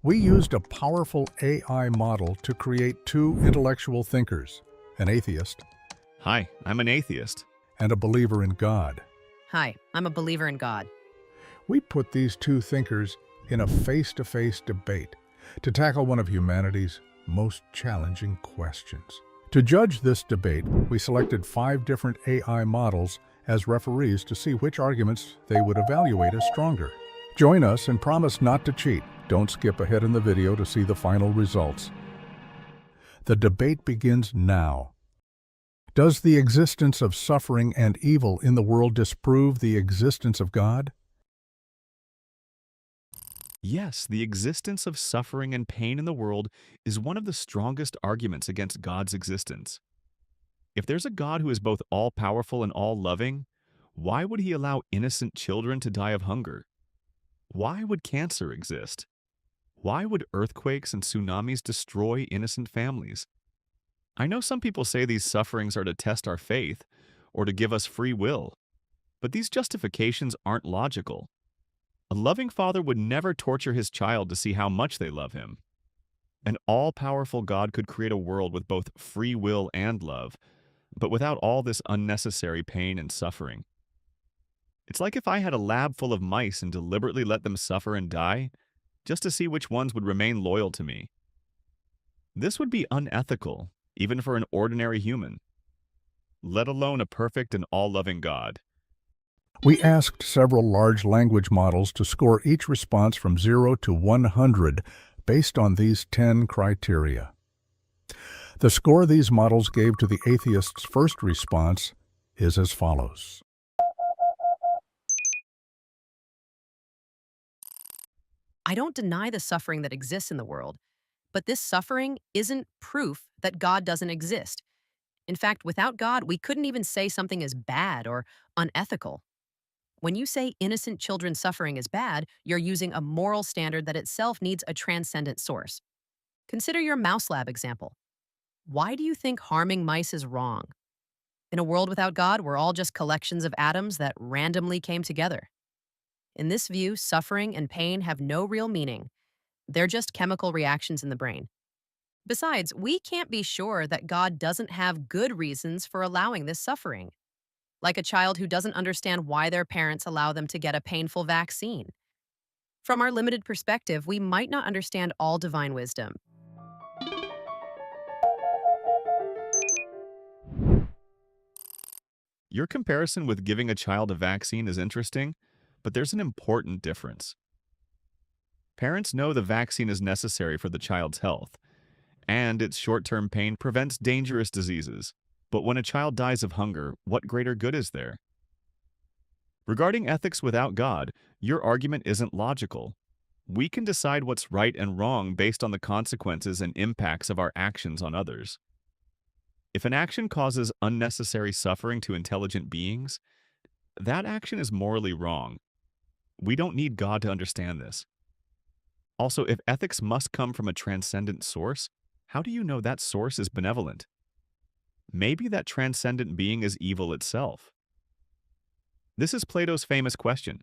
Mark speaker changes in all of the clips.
Speaker 1: We used a powerful AI model to create two intellectual thinkers, an atheist
Speaker 2: Hi, I'm an atheist.
Speaker 1: and a believer in God.
Speaker 3: Hi, I'm a believer in God.
Speaker 1: We put these two thinkers in a face-to-face debate to tackle one of humanity's most challenging questions. To judge this debate, we selected 5 different AI models as referees to see which arguments they would evaluate as stronger. Join us and promise not to cheat. Don't skip ahead in the video to see the final results. The debate begins now. Does the existence of suffering and evil in the world disprove the existence of God?
Speaker 2: Yes, the existence of suffering and pain in the world is one of the strongest arguments against God's existence. If there's a God who is both all-powerful and all-loving, why would he allow innocent children to die of hunger? Why would cancer exist? Why would earthquakes and tsunamis destroy innocent families? I know some people say these sufferings are to test our faith or to give us free will, but these justifications aren't logical. A loving father would never torture his child to see how much they love him. An all-powerful God could create a world with both free will and love, but without all this unnecessary pain and suffering. It's like if I had a lab full of mice and deliberately let them suffer and die, just to see which ones would remain loyal to me. This would be unethical, even for an ordinary human, let alone a perfect and all-loving God.
Speaker 1: We asked several large language models to score each response from 0 to 100 based on these 10 criteria. The score these models gave to the atheist's first response is as follows.
Speaker 3: I don't deny the suffering that exists in the world, but this suffering isn't proof that God doesn't exist. In fact, without God, we couldn't even say something is bad or unethical. When you say innocent children suffering is bad, you're using a moral standard that itself needs a transcendent source. Consider your mouse lab example. Why do you think harming mice is wrong? In a world without God, we're all just collections of atoms that randomly came together. In this view, suffering and pain have no real meaning. They're just chemical reactions in the brain. Besides, we can't be sure that God doesn't have good reasons for allowing this suffering, like a child who doesn't understand why their parents allow them to get a painful vaccine. From our limited perspective, we might not understand all divine wisdom.
Speaker 2: Your comparison with giving a child a vaccine is interesting, but there's an important difference. Parents know the vaccine is necessary for the child's health, and its short-term pain prevents dangerous diseases. But when a child dies of hunger, what greater good is there? Regarding ethics without God, your argument isn't logical. We can decide what's right and wrong based on the consequences and impacts of our actions on others. If an action causes unnecessary suffering to intelligent beings, that action is morally wrong. We don't need God to understand this. Also, if ethics must come from a transcendent source, how do you know that source is benevolent? Maybe that transcendent being is evil itself. This is Plato's famous question.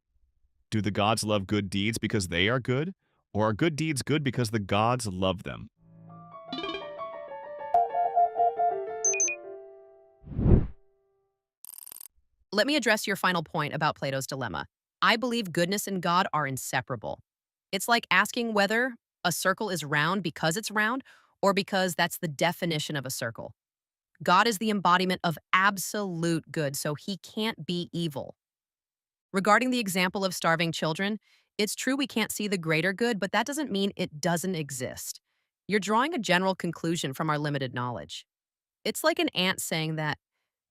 Speaker 2: Do the gods love good deeds because they are good, or are good deeds good because the gods love them?
Speaker 3: Let me address your final point about Plato's dilemma. I believe goodness and God are inseparable. It's like asking whether a circle is round because it's round or because that's the definition of a circle. God is the embodiment of absolute good, so he can't be evil. Regarding the example of starving children, it's true we can't see the greater good, but that doesn't mean it doesn't exist. You're drawing a general conclusion from our limited knowledge. It's like an ant saying that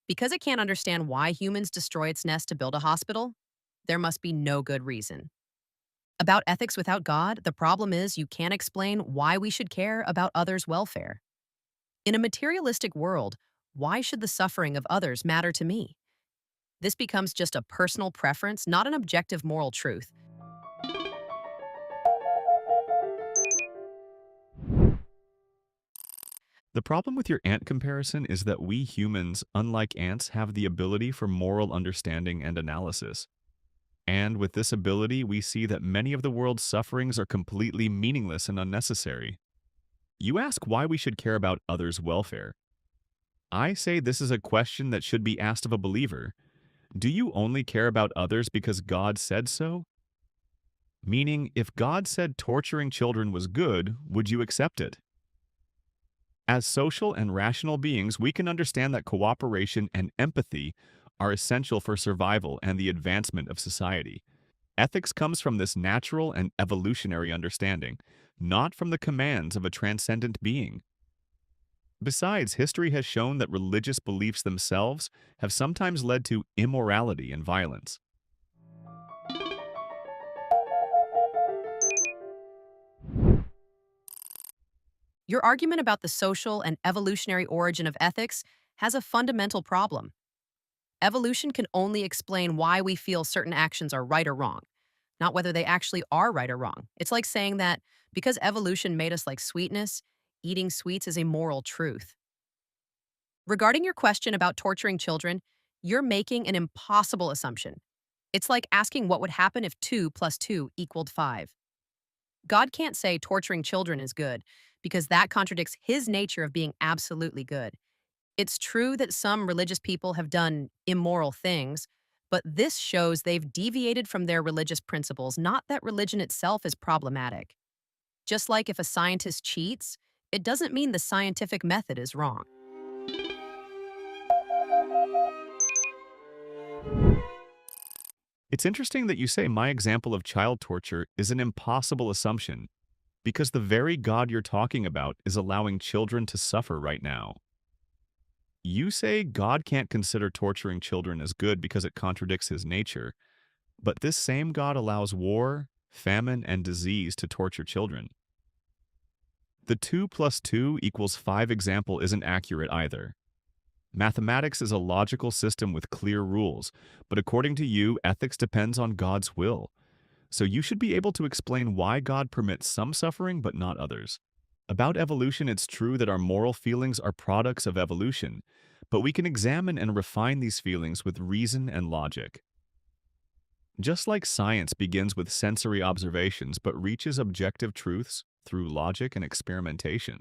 Speaker 3: because it can't understand why humans destroy its nest to build a hospital, there must be no good reason. About ethics without God, the problem is you can't explain why we should care about others' welfare. In a materialistic world, why should the suffering of others matter to me? This becomes just a personal preference, not an objective moral truth.
Speaker 2: The problem with your ant comparison is that we humans, unlike ants, have the ability for moral understanding and analysis. And with this ability, we see that many of the world's sufferings are completely meaningless and unnecessary. You ask why we should care about others' welfare. I say this is a question that should be asked of a believer. Do you only care about others because God said so? Meaning, if God said torturing children was good, would you accept it? As social and rational beings, we can understand that cooperation and empathy are essential for survival and the advancement of society. Ethics comes from this natural and evolutionary understanding, not from the commands of a transcendent being. Besides, history has shown that religious beliefs themselves have sometimes led to immorality and violence.
Speaker 3: Your argument about the social and evolutionary origin of ethics has a fundamental problem. Evolution can only explain why we feel certain actions are right or wrong, not whether they actually are right or wrong. It's like saying that because evolution made us like sweetness, eating sweets is a moral truth. Regarding your question about torturing children, you're making an impossible assumption. It's like asking what would happen if 2 plus 2 equaled 5. God can't say torturing children is good because that contradicts his nature of being absolutely good. It's true that some religious people have done immoral things, but this shows they've deviated from their religious principles, not that religion itself is problematic. Just like if a scientist cheats, it doesn't mean the scientific method is wrong.
Speaker 2: It's interesting that you say my example of child torture is an impossible assumption, because the very God you're talking about is allowing children to suffer right now. You say God can't consider torturing children as good because it contradicts his nature, but this same God allows war, famine, and disease to torture children. The 2 plus 2 equals 5 example isn't accurate either. Mathematics is a logical system with clear rules, but according to you, ethics depends on God's will. So you should be able to explain why God permits some suffering but not others. About evolution, it's true that our moral feelings are products of evolution, but we can examine and refine these feelings with reason and logic. Just like science begins with sensory observations but reaches objective truths through logic and experimentation.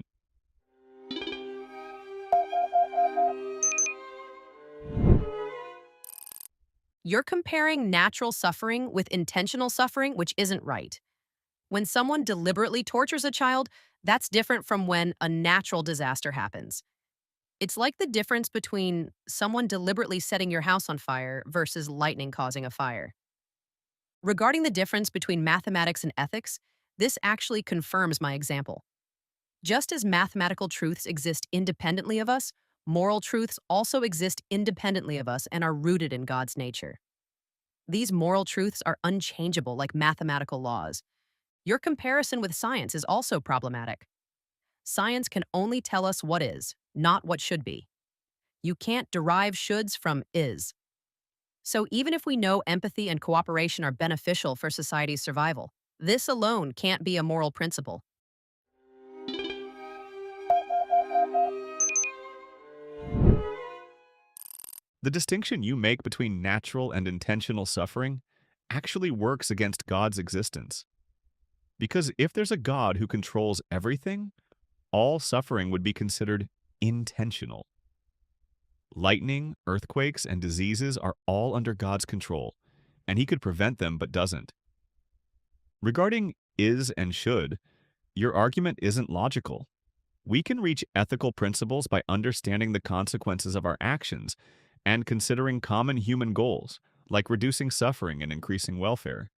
Speaker 3: You're comparing natural suffering with intentional suffering, which isn't right. When someone deliberately tortures a child, that's different from when a natural disaster happens. It's like the difference between someone deliberately setting your house on fire versus lightning causing a fire. Regarding the difference between mathematics and ethics, this actually confirms my example. Just as mathematical truths exist independently of us, moral truths also exist independently of us and are rooted in God's nature. These moral truths are unchangeable like mathematical laws. Your comparison with science is also problematic. Science can only tell us what is, not what should be. You can't derive shoulds from is. So even if we know empathy and cooperation are beneficial for society's survival, this alone can't be a moral principle.
Speaker 2: The distinction you make between natural and intentional suffering actually works against God's existence. Because if there's a God who controls everything, all suffering would be considered intentional. Lightning, earthquakes, and diseases are all under God's control, and he could prevent them but doesn't. Regarding is and should, your argument isn't logical. We can reach ethical principles by understanding the consequences of our actions and considering common human goals, like reducing suffering and increasing welfare.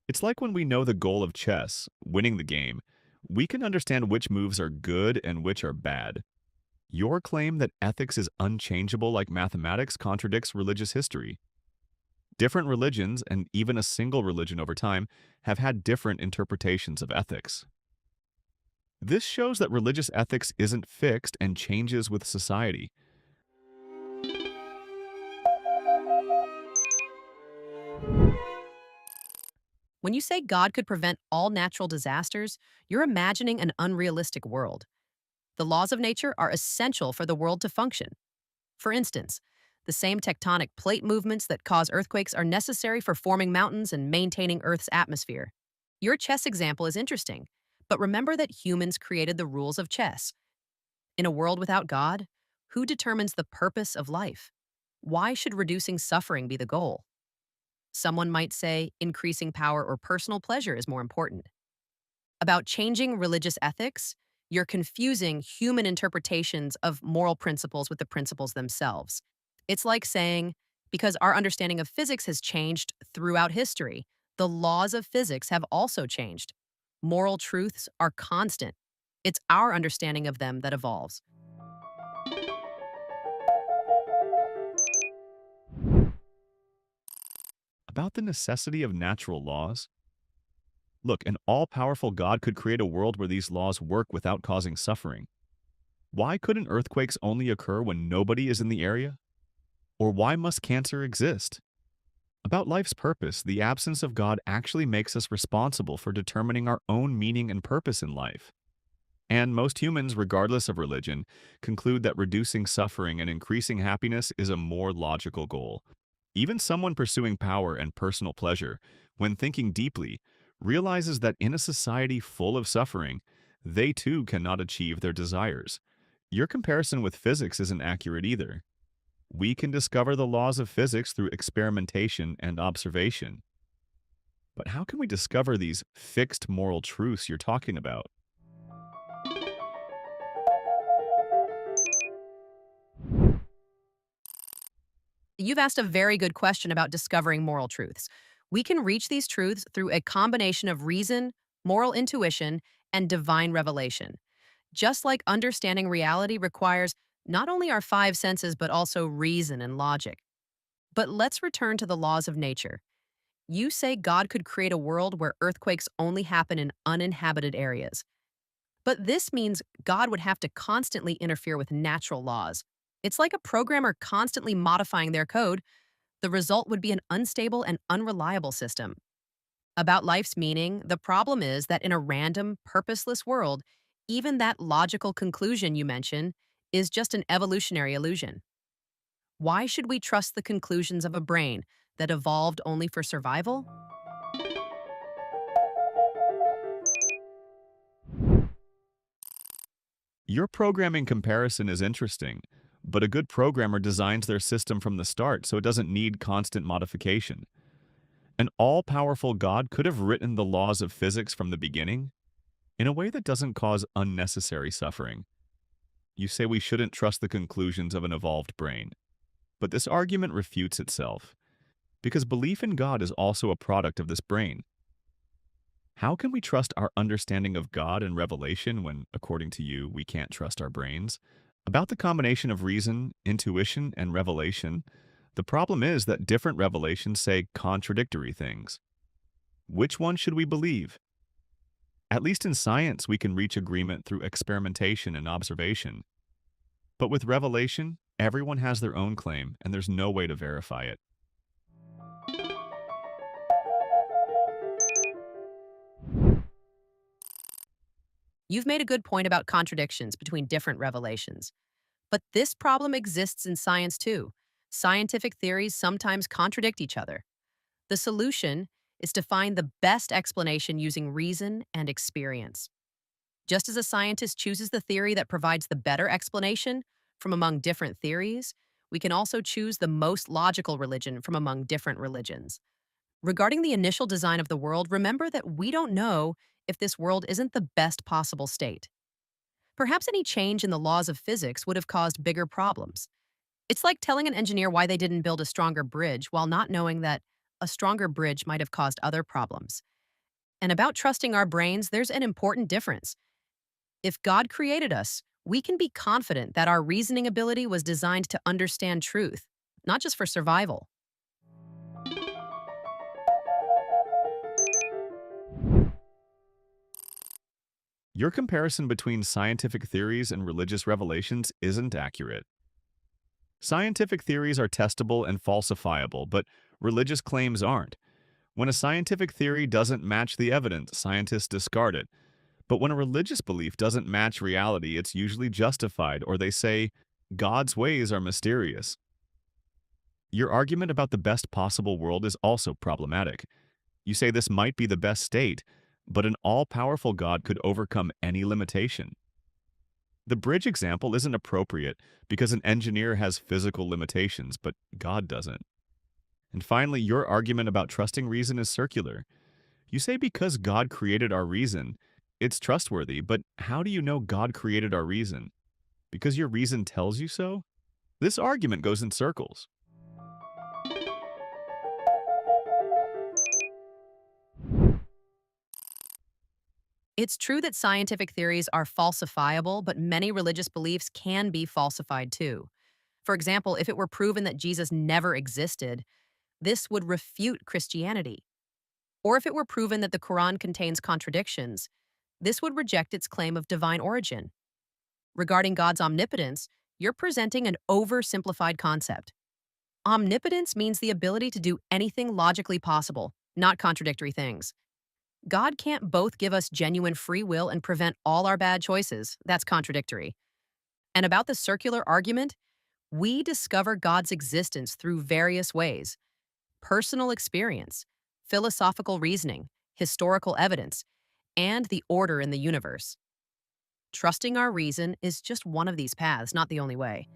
Speaker 2: It's like when we know the goal of chess, winning the game, we can understand which moves are good and which are bad. Your claim that ethics is unchangeable like mathematics contradicts religious history. Different religions, and even a single religion over time, have had different interpretations of ethics. This shows that religious ethics isn't fixed and changes with society.
Speaker 3: When you say God could prevent all natural disasters, you're imagining an unrealistic world. The laws of nature are essential for the world to function. For instance, The same tectonic plate movements that cause earthquakes are necessary for forming mountains and maintaining Earth's atmosphere. Your chess example is interesting, but remember that humans created the rules of chess. In a world without God, who determines the purpose of life? Why should reducing suffering be the goal? Someone might say increasing power or personal pleasure is more important. About changing religious ethics, you're confusing human interpretations of moral principles with the principles themselves. It's like saying, because our understanding of physics has changed throughout history, the laws of physics have also changed. Moral truths are constant. It's our understanding of them that evolves.
Speaker 2: About the necessity of natural laws? Look, an all-powerful God could create a world where these laws work without causing suffering. Why couldn't earthquakes only occur when nobody is in the area? Or why must cancer exist? About life's purpose, the absence of God actually makes us responsible for determining our own meaning and purpose in life. And most humans, regardless of religion, conclude that reducing suffering and increasing happiness is a more logical goal. Even someone pursuing power and personal pleasure, when thinking deeply, realizes that in a society full of suffering, they too cannot achieve their desires. Your comparison with physics isn't accurate either. We can discover the laws of physics through experimentation and observation. But how can we discover these fixed moral truths you're talking about?
Speaker 3: You've asked a very good question about discovering moral truths. We can reach these truths through a combination of reason, moral intuition, and divine revelation. Just like understanding reality requires not only our five senses, but also reason and logic. But let's return to the laws of nature. You say God could create a world where earthquakes only happen in uninhabited areas. But this means God would have to constantly interfere with natural laws. It's like a programmer constantly modifying their code. The result would be an unstable and unreliable system. About life's meaning, the problem is that in a random, purposeless world, even that logical conclusion you mention is just an evolutionary illusion. Why should we trust the conclusions of a brain that evolved only for survival?
Speaker 2: Your programming comparison is interesting, but a good programmer designs their system from the start so it doesn't need constant modification. An all-powerful God could have written the laws of physics from the beginning in a way that doesn't cause unnecessary suffering. You say we shouldn't trust the conclusions of an evolved brain, but this argument refutes itself, because belief in God is also a product of this brain. How can we trust our understanding of God and revelation when, according to you, we can't trust our brains? About the combination of reason, intuition, and revelation, the problem is that different revelations say contradictory things. Which one should we believe? At least in science, we can reach agreement through experimentation and observation. But with revelation, everyone has their own claim, and there's no way to verify it.
Speaker 3: You've made a good point about contradictions between different revelations. But this problem exists in science too. Scientific theories sometimes contradict each other. The solution is to find the best explanation using reason and experience. Just as a scientist chooses the theory that provides the better explanation from among different theories, we can also choose the most logical religion from among different religions. Regarding the initial design of the world, remember that we don't know if this world isn't the best possible state. Perhaps any change in the laws of physics would have caused bigger problems. It's like telling an engineer why they didn't build a stronger bridge while not knowing that a stronger bridge might have caused other problems. And about trusting our brains, there's an important difference. If God created us, we can be confident that our reasoning ability was designed to understand truth, not just for survival.
Speaker 2: Your comparison between scientific theories and religious revelations isn't accurate. Scientific theories are testable and falsifiable, but religious claims aren't. When a scientific theory doesn't match the evidence, scientists discard it. But when a religious belief doesn't match reality, it's usually justified, or they say, God's ways are mysterious. Your argument about the best possible world is also problematic. You say this might be the best state, but an all-powerful God could overcome any limitation. The bridge example isn't appropriate because an engineer has physical limitations, but God doesn't. And finally, your argument about trusting reason is circular. You say because God created our reason, it's trustworthy, but how do you know God created our reason? Because your reason tells you so? This argument goes in circles.
Speaker 3: It's true that scientific theories are falsifiable, but many religious beliefs can be falsified too. For example, if it were proven that Jesus never existed, this would refute Christianity. Or if it were proven that the Quran contains contradictions, this would reject its claim of divine origin. Regarding God's omnipotence, you're presenting an oversimplified concept. Omnipotence means the ability to do anything logically possible, not contradictory things. God can't both give us genuine free will and prevent all our bad choices. That's contradictory. And about the circular argument, we discover God's existence through various ways: personal experience, philosophical reasoning, historical evidence, and the order in the universe. Trusting our reason is just one of these paths, not the only way.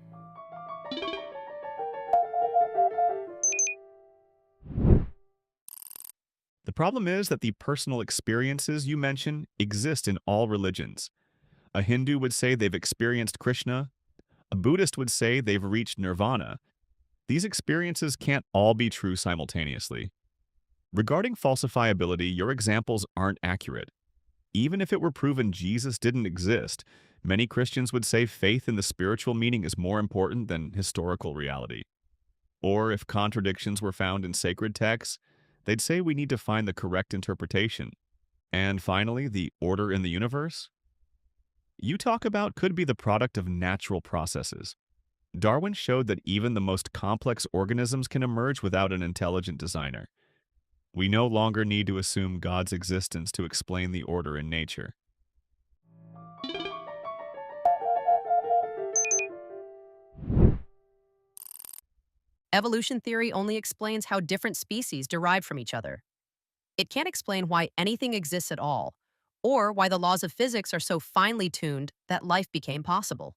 Speaker 2: The problem is that the personal experiences you mention exist in all religions. A Hindu would say they've experienced Krishna. A Buddhist would say they've reached nirvana. These experiences can't all be true simultaneously. Regarding falsifiability, your examples aren't accurate. Even if it were proven Jesus didn't exist, many Christians would say faith in the spiritual meaning is more important than historical reality. Or if contradictions were found in sacred texts, they'd say we need to find the correct interpretation. And finally, the order in the universe you talk about could be the product of natural processes. Darwin showed that even the most complex organisms can emerge without an intelligent designer. We no longer need to assume God's existence to explain the order in nature.
Speaker 3: Evolution theory only explains how different species derived from each other. It can't explain why anything exists at all, or why the laws of physics are so finely tuned that life became possible.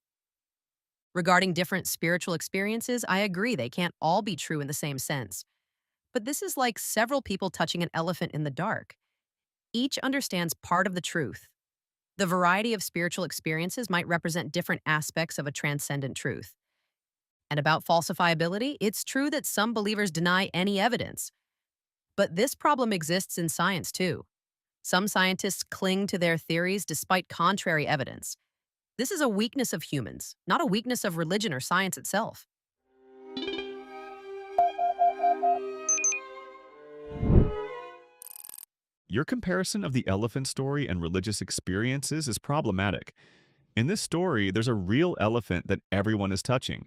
Speaker 3: Regarding different spiritual experiences, I agree they can't all be true in the same sense. But this is like several people touching an elephant in the dark. Each understands part of the truth. The variety of spiritual experiences might represent different aspects of a transcendent truth. And about falsifiability, it's true that some believers deny any evidence. But this problem exists in science too. Some scientists cling to their theories despite contrary evidence. This is a weakness of humans, not a weakness of religion or science itself.
Speaker 2: Your comparison of the elephant story and religious experiences is problematic. In this story, there's a real elephant that everyone is touching.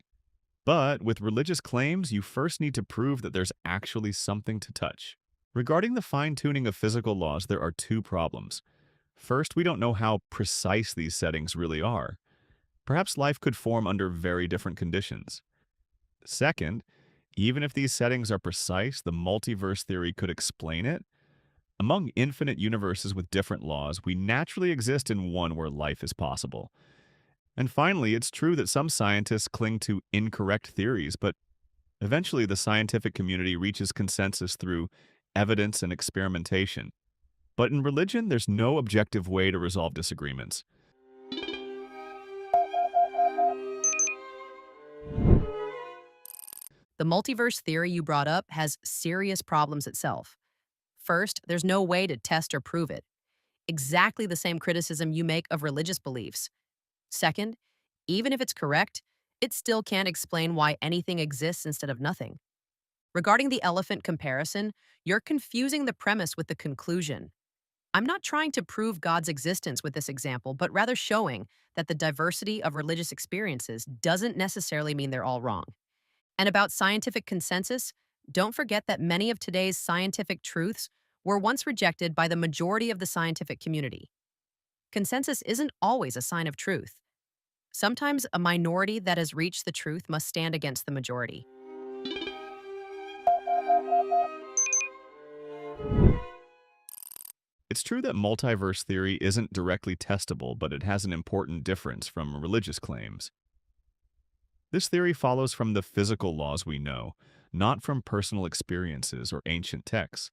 Speaker 2: But with religious claims, you first need to prove that there's actually something to touch. Regarding the fine-tuning of physical laws, there are two problems. First, we don't know how precise these settings really are. Perhaps life could form under very different conditions. Second, even if these settings are precise, the multiverse theory could explain it. Among infinite universes with different laws, we naturally exist in one where life is possible. And finally, it's true that some scientists cling to incorrect theories, but eventually the scientific community reaches consensus through evidence and experimentation. But in religion, there's no objective way to resolve disagreements.
Speaker 3: The multiverse theory you brought up has serious problems itself. First, there's no way to test or prove it. Exactly the same criticism you make of religious beliefs. Second, even if it's correct, it still can't explain why anything exists instead of nothing. Regarding the elephant comparison, you're confusing the premise with the conclusion. I'm not trying to prove God's existence with this example, but rather showing that the diversity of religious experiences doesn't necessarily mean they're all wrong. And about scientific consensus, don't forget that many of today's scientific truths were once rejected by the majority of the scientific community. Consensus isn't always a sign of truth. Sometimes a minority that has reached the truth must stand against the majority.
Speaker 2: It's true that multiverse theory isn't directly testable, but it has an important difference from religious claims. This theory follows from the physical laws we know, not from personal experiences or ancient texts.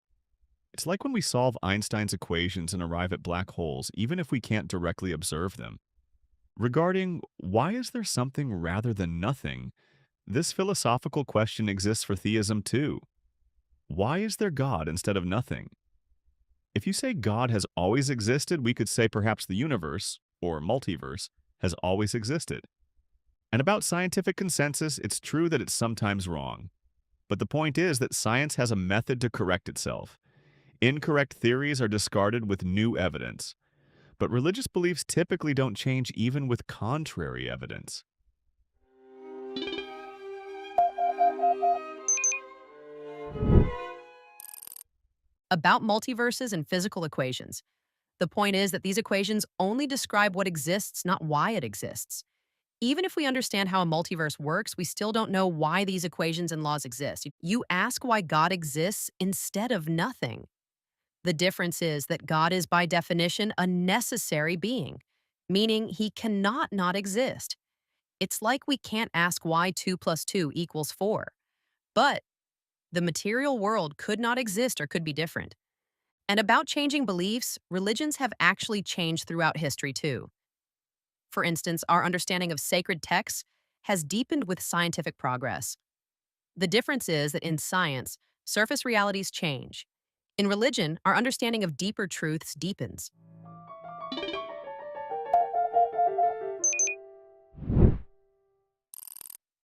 Speaker 2: It's like when we solve Einstein's equations and arrive at black holes, even if we can't directly observe them. Regarding why is there something rather than nothing, this philosophical question exists for theism too. Why is there God instead of nothing? If you say God has always existed, we could say perhaps the universe, or multiverse, has always existed. And about scientific consensus, it's true that it's sometimes wrong. But the point is that science has a method to correct itself. Incorrect theories are discarded with new evidence. But religious beliefs typically don't change even with contrary evidence.
Speaker 3: About multiverses and physical equations. The point is that these equations only describe what exists, not why it exists. Even if we understand how a multiverse works, we still don't know why these equations and laws exist. You ask why God exists instead of nothing. The difference is that God is, by definition, a necessary being, meaning he cannot not exist. It's like we can't ask why 2 plus 2 equals 4. But the material world could not exist or could be different. And about changing beliefs, religions have actually changed throughout history too. For instance, our understanding of sacred texts has deepened with scientific progress. The difference is that in science, surface realities change. In religion, our understanding of deeper truths deepens.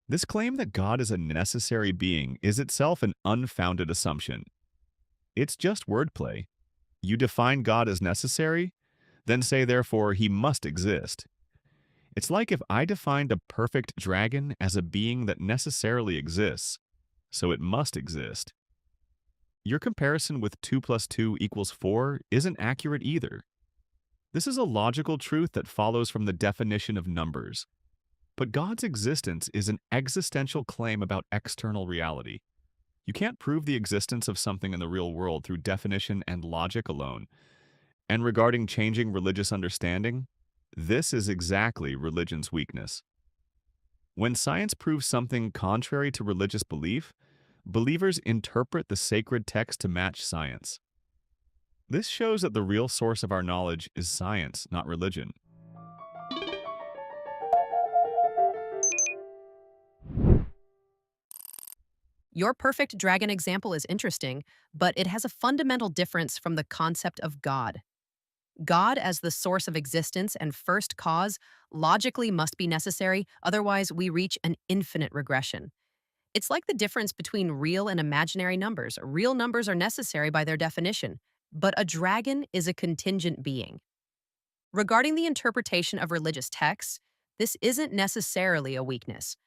Speaker 2: This claim that God is a necessary being is itself an unfounded assumption. It's just wordplay. You define God as necessary, then say therefore he must exist. It's like if I defined a perfect dragon as a being that necessarily exists, so it must exist. Your comparison with 2 plus 2 equals 4 isn't accurate either. This is a logical truth that follows from the definition of numbers. But God's existence is an existential claim about external reality. You can't prove the existence of something in the real world through definition and logic alone. And regarding changing religious understanding, this is exactly religion's weakness. When science proves something contrary to religious belief, believers interpret the sacred text to match science. This shows that the real source of our knowledge is science, not religion.
Speaker 3: Your perfect dragon example is interesting, but it has a fundamental difference from the concept of God. God, as the source of existence and first cause, logically must be necessary, otherwise, we reach an infinite regression. It's like the difference between real and imaginary numbers. Real numbers are necessary by their definition, but a dragon is a contingent being. Regarding the interpretation of religious texts, this isn't necessarily a weakness.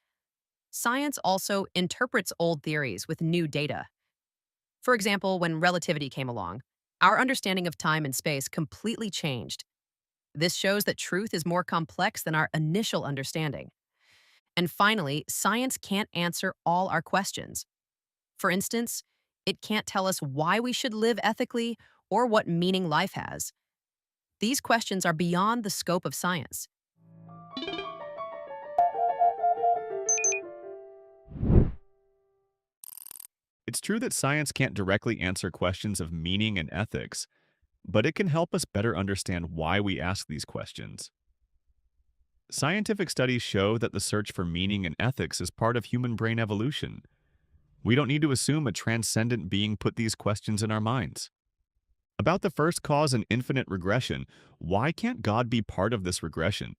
Speaker 3: Science also interprets old theories with new data. For example, when relativity came along, our understanding of time and space completely changed. This shows that truth is more complex than our initial understanding. And finally, science can't answer all our questions. For instance, it can't tell us why we should live ethically or what meaning life has. These questions are beyond the scope of science.
Speaker 2: It's true that science can't directly answer questions of meaning and ethics, but it can help us better understand why we ask these questions. Scientific studies show that the search for meaning and ethics is part of human brain evolution. We don't need to assume a transcendent being put these questions in our minds. About the first cause and infinite regression, why can't God be part of this regression?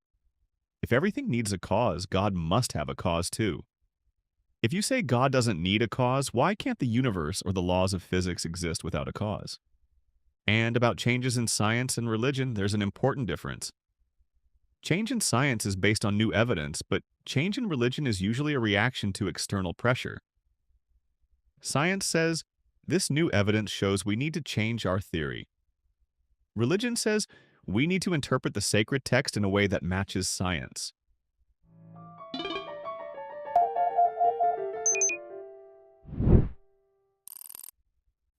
Speaker 2: If everything needs a cause, God must have a cause too. If you say God doesn't need a cause, why can't the universe or the laws of physics exist without a cause? And about changes in science and religion, there's an important difference. Change in science is based on new evidence, but change in religion is usually a reaction to external pressure. Science says, this new evidence shows we need to change our theory. Religion says, we need to interpret the sacred text in a way that matches science.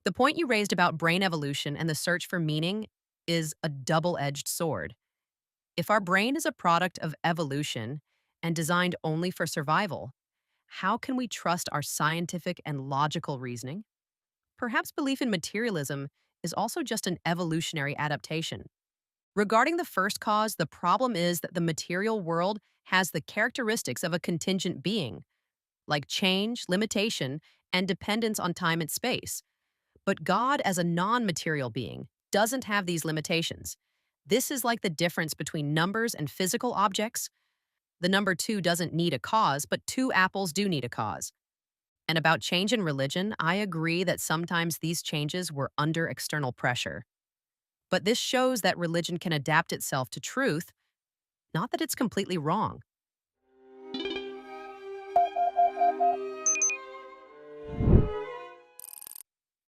Speaker 3: The point you raised about brain evolution and the search for meaning is a double edged sword. If our brain is a product of evolution and designed only for survival, how can we trust our scientific and logical reasoning? Perhaps belief in materialism is also just an evolutionary adaptation. Regarding the first cause, the problem is that the material world has the characteristics of a contingent being, like change, limitation, and dependence on time and space. But God, as a non material being, doesn't have these limitations. This is like the difference between numbers and physical objects. The number two doesn't need a cause, but two apples do need a cause. And about change in religion, I agree that sometimes these changes were under external pressure. But this shows that religion can adapt itself to truth, not that it's completely wrong.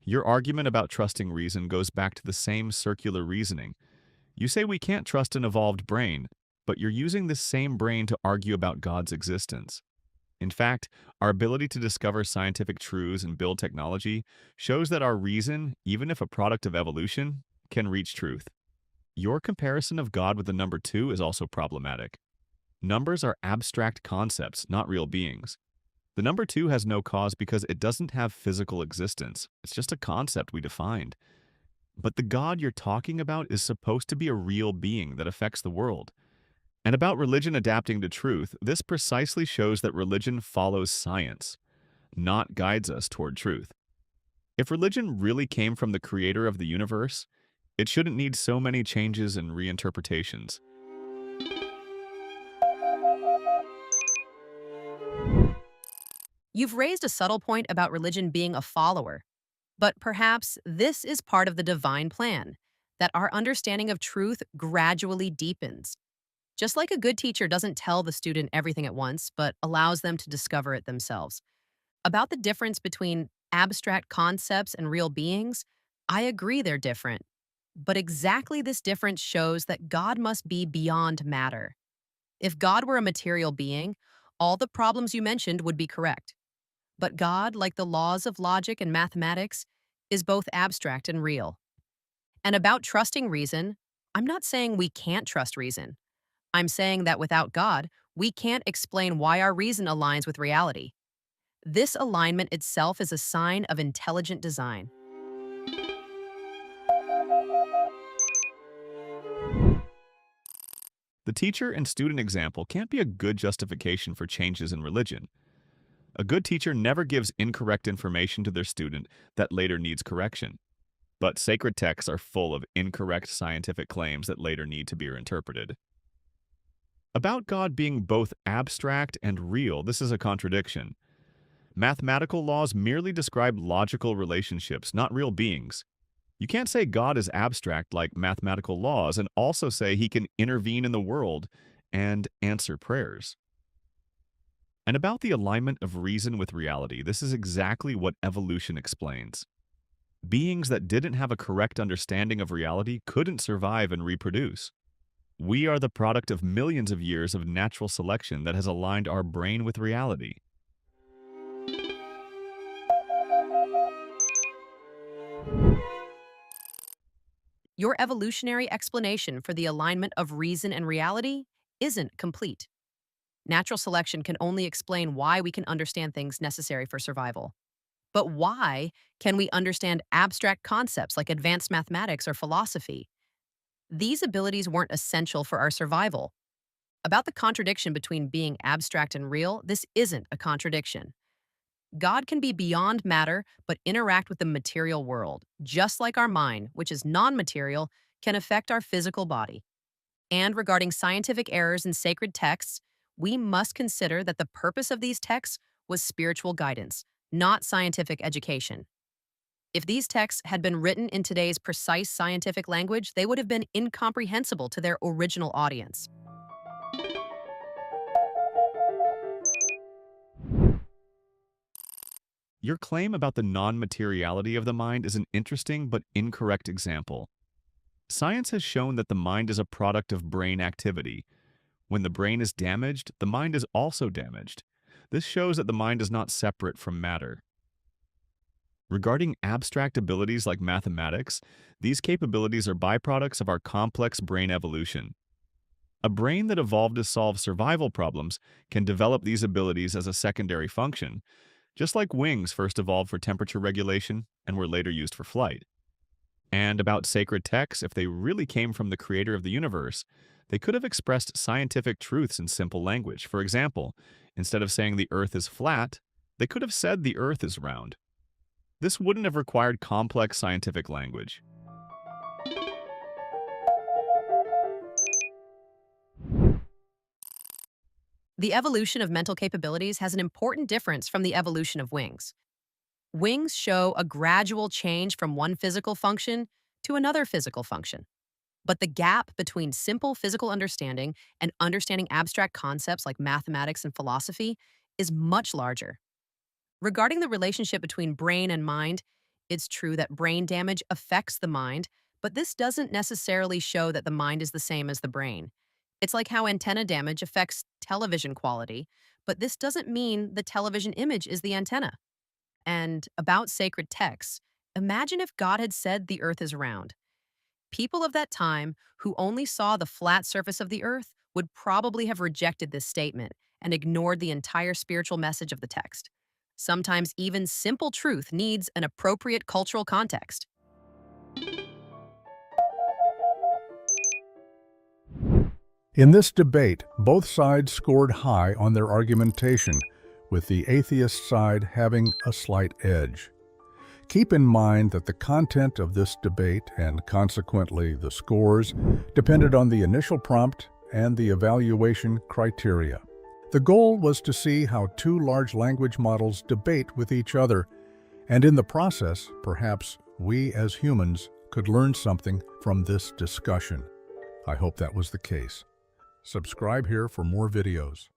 Speaker 2: Your argument about trusting reason goes back to the same circular reasoning. You say we can't trust an evolved brain, but you're using this same brain to argue about God's existence. In fact, our ability to discover scientific truths and build technology shows that our reason, even if a product of evolution, can reach truth. Your comparison of God with the number two is also problematic. Numbers are abstract concepts, not real beings. The number two has no cause because it doesn't have physical existence. It's just a concept we defined. But the God you're talking about is supposed to be a real being that affects the world. And about religion adapting to truth, this precisely shows that religion follows science, not guides us toward truth. If religion really came from the creator of the universe, it shouldn't need so many changes and reinterpretations.
Speaker 3: You've raised a subtle point about religion being a follower, but perhaps this is part of the divine plan, that our understanding of truth gradually deepens. Just like a good teacher doesn't tell the student everything at once, but allows them to discover it themselves. About the difference between abstract concepts and real beings, I agree they're different. But exactly this difference shows that God must be beyond matter. If God were a material being, all the problems you mentioned would be correct. But God, like the laws of logic and mathematics, is both abstract and real. And about trusting reason, I'm not saying we can't trust reason. I'm saying that without God, we can't explain why our reason aligns with reality. This alignment itself is a sign of intelligent design.
Speaker 2: The teacher and student example can't be a good justification for changes in religion. A good teacher never gives incorrect information to their student that later needs correction. But sacred texts are full of incorrect scientific claims that later need to be reinterpreted. About God being both abstract and real, this is a contradiction. Mathematical laws merely describe logical relationships, not real beings. You can't say God is abstract like mathematical laws and also say he can intervene in the world and answer prayers. And about the alignment of reason with reality, this is exactly what evolution explains. Beings that didn't have a correct understanding of reality couldn't survive and reproduce. We are the product of millions of years of natural selection that has aligned our brain with reality.
Speaker 3: Your evolutionary explanation for the alignment of reason and reality isn't complete. Natural selection can only explain why we can understand things necessary for survival. But why can we understand abstract concepts like advanced mathematics or philosophy? These abilities weren't essential for our survival. About the contradiction between being abstract and real, this isn't a contradiction. God can be beyond matter but interact with the material world, just like our mind, which is non material, can affect our physical body. And regarding scientific errors in sacred texts, we must consider that the purpose of these texts was spiritual guidance, not scientific education. If these texts had been written in today's precise scientific language, they would have been incomprehensible to their original audience.
Speaker 2: Your claim about the non-materiality of the mind is an interesting but incorrect example. Science has shown that the mind is a product of brain activity. When the brain is damaged, the mind is also damaged. This shows that the mind is not separate from matter. Regarding abstract abilities like mathematics, these capabilities are byproducts of our complex brain evolution. A brain that evolved to solve survival problems can develop these abilities as a secondary function, just like wings first evolved for temperature regulation and were later used for flight. And about sacred texts, if they really came from the creator of the universe, they could have expressed scientific truths in simple language. For example, instead of saying the earth is flat, they could have said the earth is round. This wouldn't have required complex scientific language.
Speaker 3: The evolution of mental capabilities has an important difference from the evolution of wings. Wings show a gradual change from one physical function to another physical function. But the gap between simple physical understanding and understanding abstract concepts like mathematics and philosophy is much larger. Regarding the relationship between brain and mind, it's true that brain damage affects the mind, but this doesn't necessarily show that the mind is the same as the brain. It's like how antenna damage affects television quality, but this doesn't mean the television image is the antenna. And about sacred texts, imagine if God had said the earth is round. People of that time who only saw the flat surface of the earth would probably have rejected this statement and ignored the entire spiritual message of the text. Sometimes even simple truth needs an appropriate cultural context.
Speaker 1: In this debate, both sides scored high on their argumentation, with the atheist side having a slight edge. Keep in mind that the content of this debate, and consequently the scores, depended on the initial prompt and the evaluation criteria. The goal was to see how two large language models debate with each other, and in the process, perhaps we as humans could learn something from this discussion. I hope that was the case. Subscribe here for more videos.